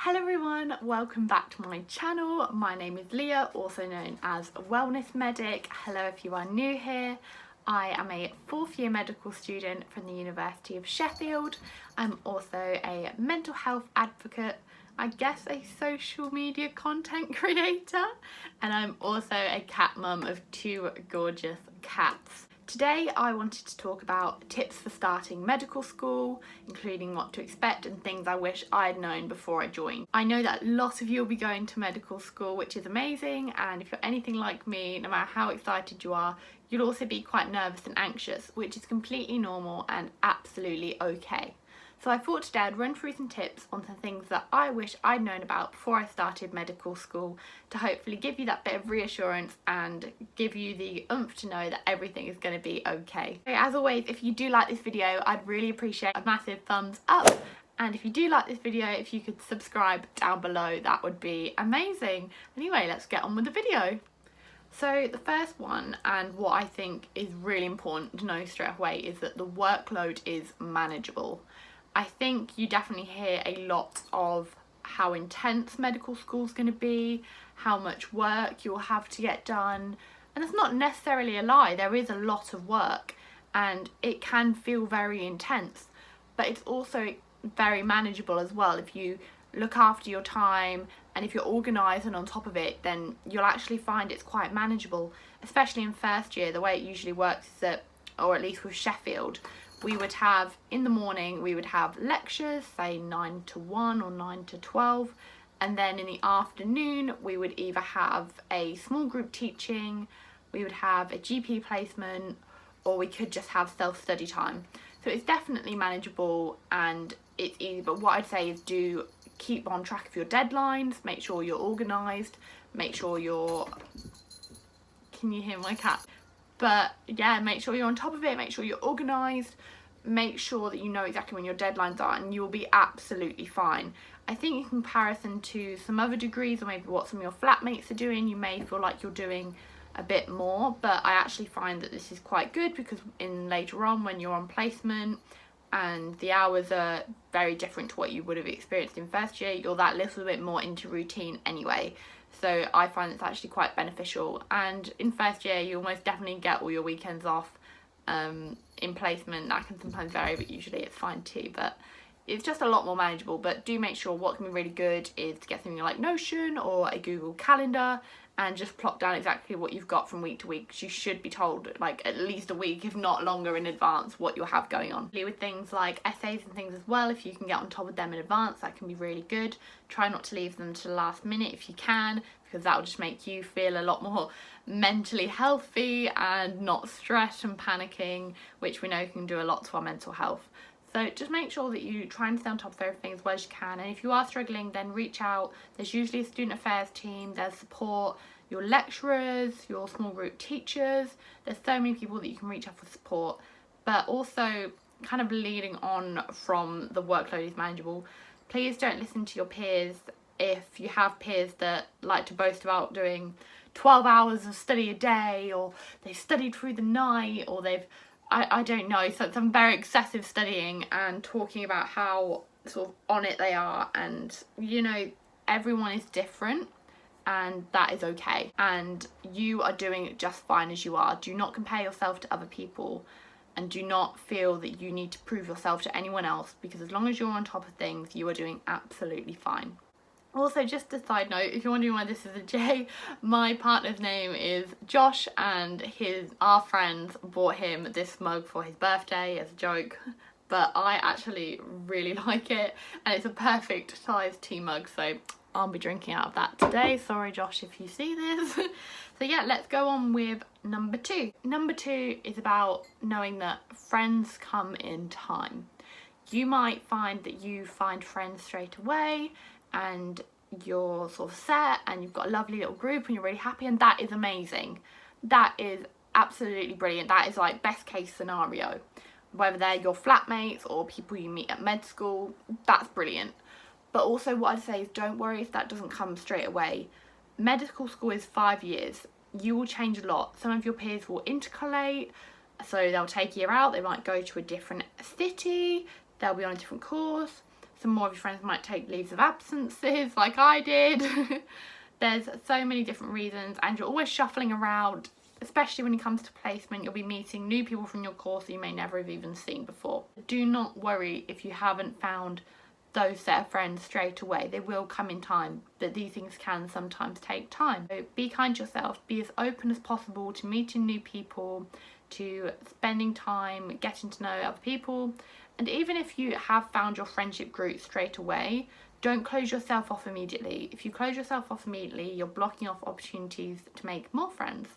Hello everyone, welcome back to my channel. My name is Leah, also known as Wellnessmedic. Hello if you are new here. I am a 4th year medical student from the University of Sheffield. I'm also a mental health advocate, I guess a social media content creator, and I'm also a cat mum of 2 gorgeous cats. Today I wanted to talk about tips for starting medical school, including what to expect and things I wish I'd known before I joined. I know that a lot of you will be going to medical school, which is amazing, and if you're anything like me, no matter how excited you are, you'll also be quite nervous and anxious, which is completely normal and absolutely okay. So I thought today I'd run through some tips on some things that I wish I'd known about before I started medical school to hopefully give you that bit of reassurance and give you the oomph to know that everything is going to be okay. So as always, if you do like this video, I'd really appreciate a massive thumbs up. And if you do like this video, if you could subscribe down below, that would be amazing. Anyway, let's get on with the video. So the first one, and what I think is really important to know straight away, is that the workload is manageable. I think you definitely hear a lot of how intense medical school is going to be, how much work you'll have to get done, and it's not necessarily a lie. There is a lot of work and it can feel very intense, but it's also very manageable as well. If you look after your time and if you're organised and on top of it, then you'll actually find it's quite manageable, especially in first year. The way it usually works is that, or at least with Sheffield, we would have, in the morning, we would have lectures, say 9 to 1 or 9 to 12. And then in the afternoon, we would either have a small group teaching, we would have a GP placement, or we could just have self-study time. So it's definitely manageable and it's easy. But what I'd say is do keep on track of your deadlines, make sure you're organised, make sure you're... Can you hear my cat? But yeah, make sure you're on top of it, make sure you're organised, make sure that you know exactly when your deadlines are, and you'll be absolutely fine. I think in comparison to some other degrees or maybe what some of your flatmates are doing, you may feel like you're doing a bit more, but I actually find that this is quite good because in later on when you're on placement and the hours are very different to what you would have experienced in first year, you're that little bit more into routine anyway. So I find it's actually quite beneficial, and in first year you almost definitely get all your weekends off. In placement that can sometimes vary, but usually it's fine too, but it's just a lot more manageable. But do make sure what can be really good is to get something like Notion or a Google Calendar and just plot down exactly what you've got from week to week, because you should be told like at least a week, if not longer, in advance what you'll have going on. With things like essays and things as well, if you can get on top of them in advance, that can be really good. Try not to leave them to the last minute if you can, because that will just make you feel a lot more mentally healthy and not stressed and panicking, which we know can do a lot to our mental health. So just make sure that you try and stay on top of everything as well as you can, and if you are struggling, then reach out. There's usually a student affairs team, there's support, your lecturers, your small group teachers. There's so many people that you can reach out for support. But also, kind of leading on from the workload is manageable, please don't listen to your peers. If you have peers that like to boast about doing 12 hours of study a day, or they've studied through the night, or they've I don't know, so some very excessive studying and talking about how sort of on it they are, and you know, everyone is different and that is okay, and you are doing it just fine as you are. Do not compare yourself to other people, and do not feel that you need to prove yourself to anyone else, because as long as you're on top of things, you are doing absolutely fine. Also, just a side note, if you're wondering why this is a J, my partner's name is Josh, and our friends bought him this mug for his birthday as a joke, but I actually really like it, and it's a perfect size tea mug, so I'll be drinking out of that today. Sorry Josh if you see this. So yeah, let's go on with number 2. Number 2 is about knowing that friends come in time. You might find that you find friends straight away and you're sort of set and you've got a lovely little group and you're really happy, and that is amazing. That is absolutely brilliant. That is like best case scenario. Whether they're your flatmates or people you meet at med school, that's brilliant. But also what I'd say is don't worry if that doesn't come straight away. Medical school is 5 years. You will change a lot. Some of your peers will intercalate, so they'll take a year out, they might go to a different city, they'll be on a different course. Some more of your friends might take leaves of absences like I did. There's so many different reasons, and you're always shuffling around, especially when it comes to placement. You'll be meeting new people from your course that you may never have even seen before. Do not worry if you haven't found those set of friends straight away. They will come in time, but these things can sometimes take time. So be kind to yourself, be as open as possible to meeting new people, to spending time getting to know other people. And even if you have found your friendship group straight away, don't close yourself off immediately. If you close yourself off immediately, you're blocking off opportunities to make more friends.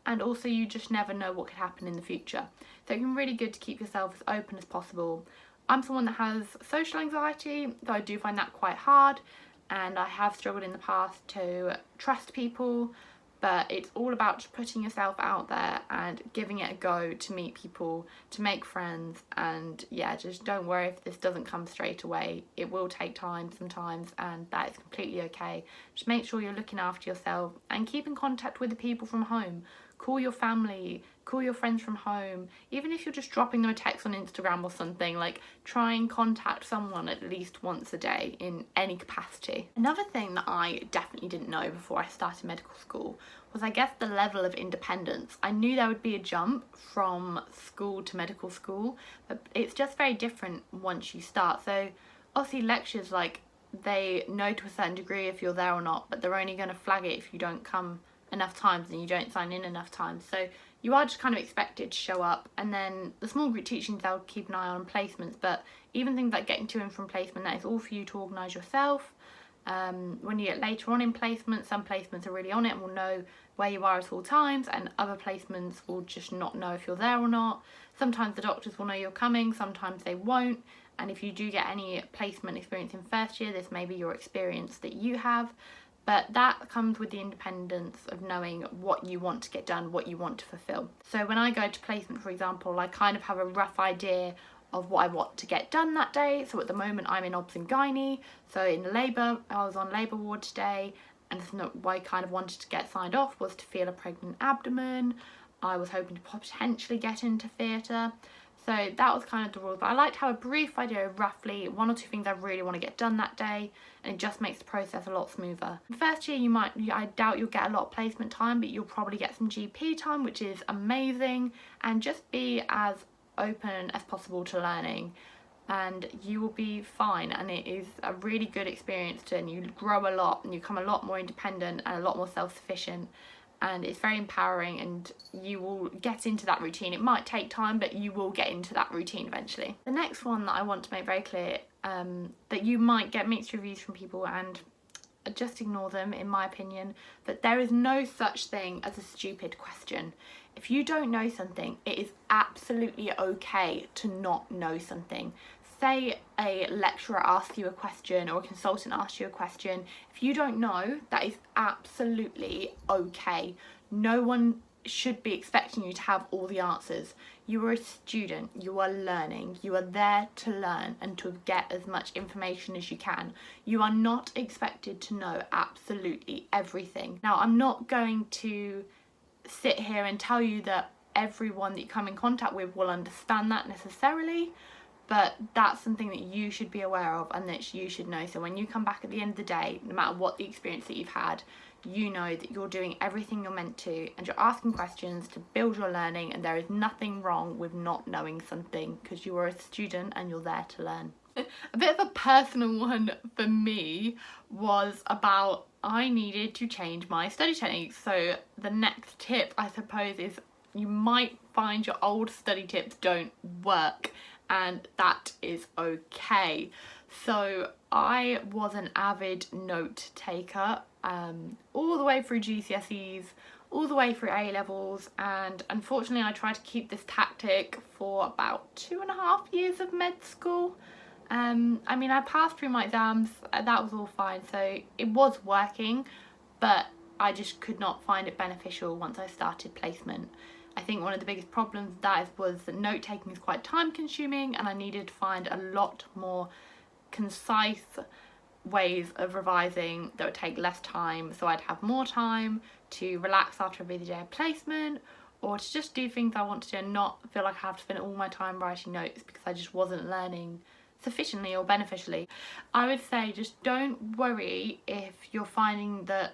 And also, you just never know what could happen in the future. So it can be really good to keep yourself as open as possible. I'm someone that has social anxiety, though I do find that quite hard. And I have struggled in the past to trust people. But it's all about just putting yourself out there and giving it a go to meet people, to make friends. And yeah, just don't worry if this doesn't come straight away. It will take time sometimes, and that is completely okay. Just make sure you're looking after yourself and keep in contact with the people from home. Call your family, call your friends from home. Even if you're just dropping them a text on Instagram or something, like try and contact someone at least once a day in any capacity. Another thing that I definitely didn't know before I started medical school was, I guess, the level of independence. I knew there would be a jump from school to medical school, but it's just very different once you start. So obviously lectures, like, they know to a certain degree if you're there or not, but they're only going to flag it if you don't come enough times and you don't sign in enough times. So you are just kind of expected to show up. And then the small group teachings, they'll keep an eye on placements, but even things like getting to and from placement, that is all for you to organise yourself. When you get later on in placement, some placements are really on it and will know where you are at all times, and other placements will just not know if you're there or not. Sometimes the doctors will know you're coming, sometimes they won't. And if you do get any placement experience in first year, this may be your experience that you have. But that comes with the independence of knowing what you want to get done, what you want to fulfill. So when I go to placement, for example, I kind of have a rough idea of what I want to get done that day. So at the moment I'm in obs and gynae. So in labour, I was on labour ward today, and what I kind of wanted to get signed off was to feel a pregnant abdomen. I was hoping to potentially get into theatre. So that was kind of the rules, but I like to have a brief idea of roughly 1 or 2 things I really want to get done that day, and it just makes the process a lot smoother. In first year, I doubt you'll get a lot of placement time, but you'll probably get some GP time, which is amazing, and just be as open as possible to learning, and you will be fine. And it is a really good experience and you grow a lot and you become a lot more independent and a lot more self-sufficient. And it's very empowering, and you will get into that routine. It might take time, but you will get into that routine eventually. The next one that I want to make very clear, that you might get mixed reviews from people, and just ignore them in my opinion, but there is no such thing as a stupid question. If you don't know something, it is absolutely okay to not know something. Say a lecturer asks you a question or a consultant asks you a question. If you don't know, that is absolutely okay. No one should be expecting you to have all the answers. You are a student, you are learning, you are there to learn and to get as much information as you can. You are not expected to know absolutely everything. Now, I'm not going to sit here and tell you that everyone that you come in contact with will understand that necessarily, but that's something that you should be aware of and that you should know. So when you come back at the end of the day, no matter what the experience that you've had, you know that you're doing everything you're meant to and you're asking questions to build your learning, and there is nothing wrong with not knowing something because you are a student and you're there to learn. A bit of a personal one for me was about I needed to change my study techniques. So the next tip, I suppose, is you might find your old study tips don't work, and that is okay. So I was an avid note taker all the way through GCSEs, all the way through A-levels, and unfortunately I tried to keep this tactic for about 2.5 years of med school. I mean, I passed through my exams, that was all fine, so it was working, but I just could not find it beneficial once I started placement. I think one of the biggest problems was that note taking is quite time consuming, and I needed to find a lot more concise ways of revising that would take less time, so I'd have more time to relax after a busy day of placement, or to just do things I want to do and not feel like I have to spend all my time writing notes, because I just wasn't learning sufficiently or beneficially. I would say just don't worry if you're finding that,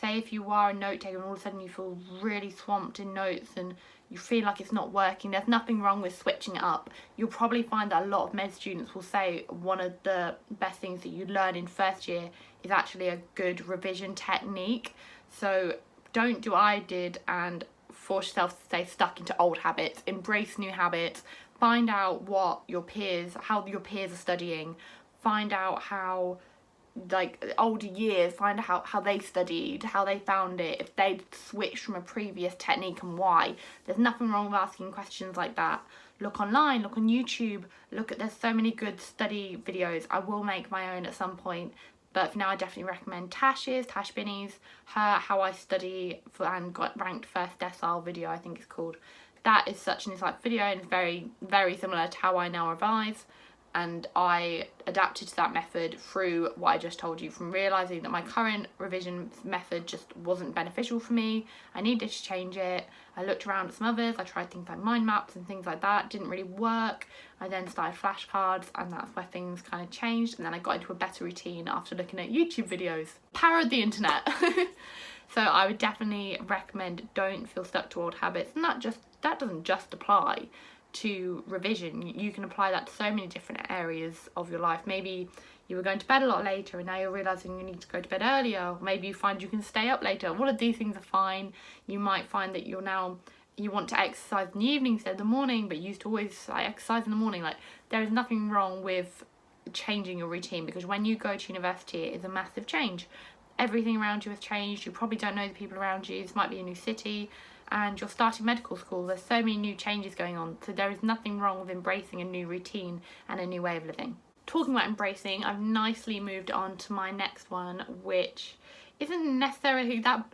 say if you are a note taker and all of a sudden you feel really swamped in notes and you feel like it's not working. There's nothing wrong with switching it up. You'll probably find that a lot of med students will say one of the best things that you learn in first year is actually a good revision technique. So don't do what I did and force yourself to stay stuck into old habits. Embrace new habits. Find out what your peers, how your peers are studying. Find out how, like, older years, find out how they studied, how they found it, if they'd switched from a previous technique and why. There's nothing wrong with asking questions like that. Look online, look on YouTube, there's so many good study videos. I will make my own at some point, but for now I definitely recommend Tash Binney's, her How I Study and Got Ranked First Decile video, I think it's called. That is such an insightful video and it's very, very similar to how I now revise. And I adapted to that method through what I just told you, from realising that my current revision method just wasn't beneficial for me. I needed to change it. I looked around at some others. I tried things like mind maps and things like that. Didn't really work. I then started flashcards and that's where things kind of changed. And then I got into a better routine after looking at YouTube videos. Power of the internet. So I would definitely recommend don't feel stuck to old habits. And that doesn't just apply to revision. You can apply that to so many different areas of your life. Maybe you were going to bed a lot later and now you're realising you need to go to bed earlier. Maybe you find you can stay up later. All of these things are fine. You might find that you want to exercise in the evening instead of the morning, but you used to always exercise in the morning. Like, there is nothing wrong with changing your routine, because when you go to university it is a massive change. Everything around you has changed. You probably don't know the people around you. This might be a new city and you're starting medical school. There's so many new changes going on, so there is nothing wrong with embracing a new routine and a new way of living. Talking about embracing, I've nicely moved on to my next one, which isn't necessarily that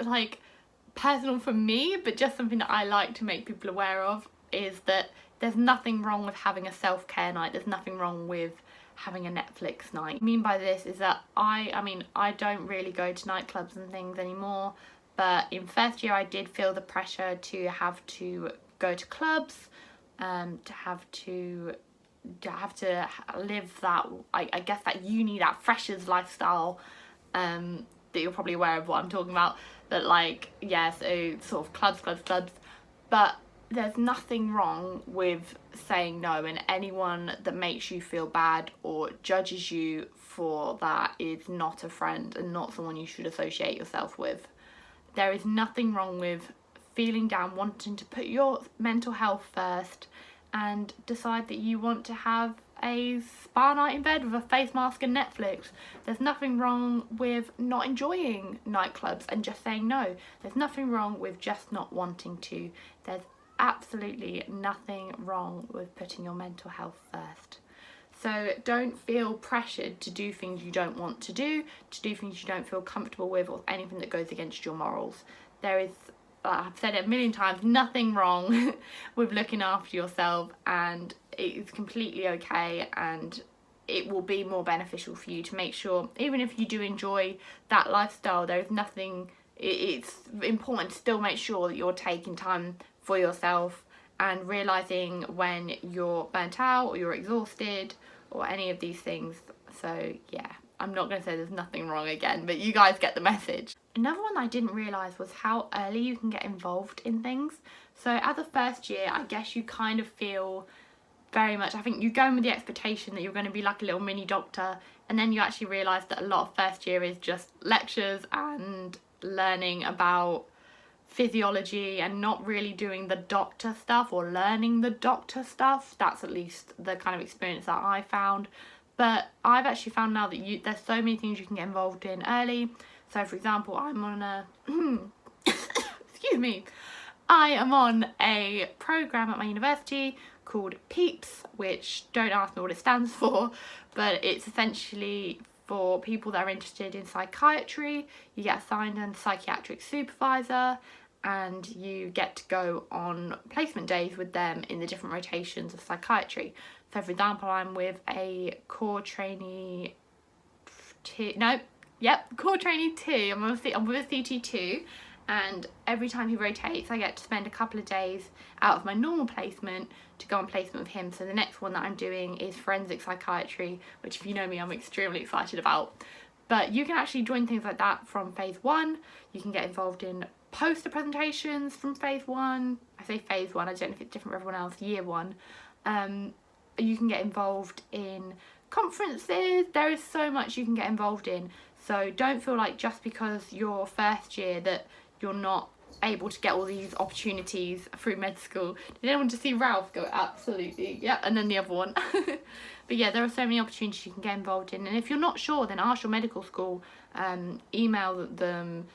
personal for me, but just something that I like to make people aware of, is that there's nothing wrong with having a self-care night. There's nothing wrong with having a Netflix night. What I mean by this is that I don't really go to nightclubs and things anymore. But in first year I did feel the pressure to have to go to clubs, to have to live that, I guess, that uni, that freshers lifestyle, that you're probably aware of what I'm talking about. But so sort of clubs. But there's nothing wrong with saying no, and anyone that makes you feel bad or judges you for that is not a friend and not someone you should associate yourself with. There is nothing wrong with feeling down, wanting to put your mental health first and decide that you want to have a spa night in bed with a face mask and Netflix. There's nothing wrong with not enjoying nightclubs and just saying no. There's nothing wrong with just not wanting to. There's absolutely nothing wrong with putting your mental health first. So don't feel pressured to do things you don't want to do things you don't feel comfortable with, or anything that goes against your morals. There is, I've said it a million times, nothing wrong with looking after yourself, and it's completely okay, and it will be more beneficial for you to make sure, even if you do enjoy that lifestyle, there is nothing, it's important to still make sure that you're taking time for yourself and realising when you're burnt out or you're exhausted or any of these things. So yeah, I'm not going to say there's nothing wrong again, but you guys get the message. Another one I didn't realise was how early you can get involved in things. So as a first year, I guess you kind of feel very much, I think you go in with the expectation that you're going to be like a little mini doctor, and then you actually realise that a lot of first year is just lectures and learning about physiology and not really doing the doctor stuff or learning the doctor stuff. That's at least the kind of experience that I found. But I've actually found now that there's so many things you can get involved in early. So for example, I'm on a excuse me, I am on a program at my university called PEEPS, which, don't ask me what it stands for, but it's essentially for people that are interested in psychiatry. You get assigned a psychiatric supervisor and you get to go on placement days with them in the different rotations of psychiatry. So for example, I'm with a core trainee core trainee 2. I'm with a CT2, and every time he rotates I get to spend a couple of days out of my normal placement to go on placement with him. So the next one that I'm doing is forensic psychiatry, which if you know me, I'm extremely excited about. But you can actually join things like that from phase 1. You can get involved in poster presentations from phase 1. I say phase 1, I don't know if it's different for everyone else, year 1. You can get involved in conferences. There is so much you can get involved in. So don't feel like just because you're first year that you're not able to get all these opportunities through med school. Did anyone just see Ralph go? Absolutely. Yeah, and then the other one. But yeah, there are so many opportunities you can get involved in, and if you're not sure, then ask your medical school, email them,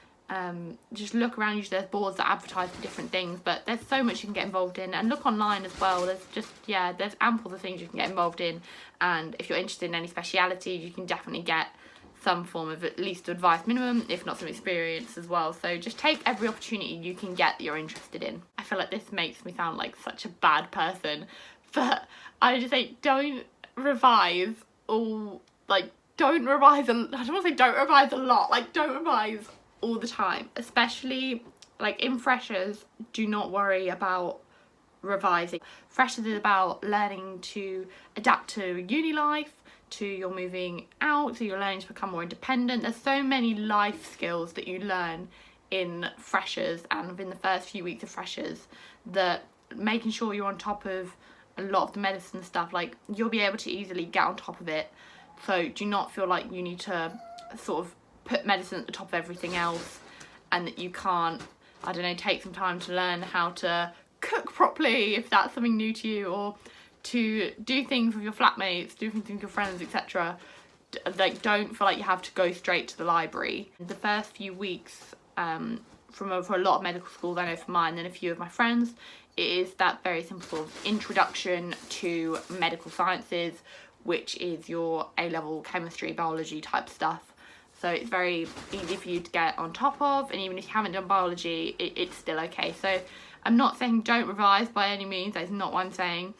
just look around. Usually there's boards that advertise for different things, but there's so much you can get involved in, and look online as well. There's just, yeah, there's ample of things you can get involved in, and if you're interested in any speciality, you can definitely get some form of at least advice minimum, if not some experience as well. So just take every opportunity you can get that you're interested in. I feel like this makes me sound like such a bad person, but I just say don't revise all, like don't revise, I don't want to say don't revise a lot, like don't revise all the time, especially like in freshers. Do not worry about revising. Freshers is about learning to adapt to uni life, to you're moving out, so you're learning to become more independent. There's so many life skills that you learn in freshers and within the first few weeks of freshers, that making sure you're on top of a lot of the medicine stuff, like you'll be able to easily get on top of it. So do not feel like you need to sort of put medicine at the top of everything else, and that you can't, I don't know, take some time to learn how to cook properly if that's something new to you, or to do things with your flatmates, do things with your friends, etc. Like don't feel like you have to go straight to the library. The first few weeks for a lot of medical schools, I know for mine and a few of my friends, it is that very simple introduction to medical sciences, which is your A-level chemistry, biology type stuff. So it's very easy for you to get on top of, and even if you haven't done biology, it's still okay. So I'm not saying don't revise by any means, that's not what I'm saying,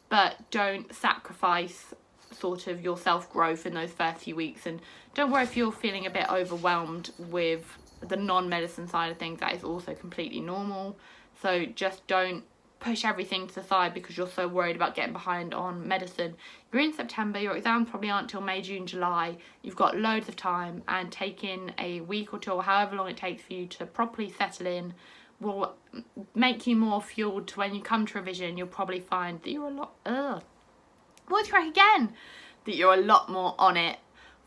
but don't sacrifice sort of your self-growth in those first few weeks. And don't worry if you're feeling a bit overwhelmed with the non-medicine side of things, that is also completely normal. So just don't push everything to the side because you're so worried about getting behind on medicine. You're in September, your exams probably aren't till May, June, July. You've got loads of time, and taking a week or two or however long it takes for you to properly settle in will make you more fueled to when you come to revision. You'll probably find that you're a lot that you're a lot more on it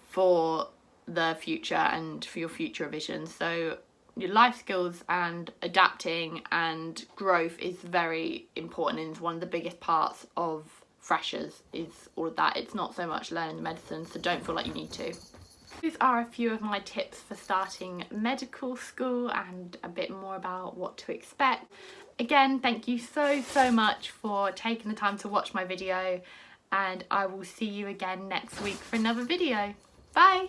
for the future and for your future revisions. So your life skills and adapting and growth is very important, and it's one of the biggest parts of freshers is all of that. It's not so much learning the medicine, so don't feel like you need to. These are a few of my tips for starting medical school and a bit more about what to expect. Again, thank you so much for taking the time to watch my video, and I will see you again next week for another video. Bye!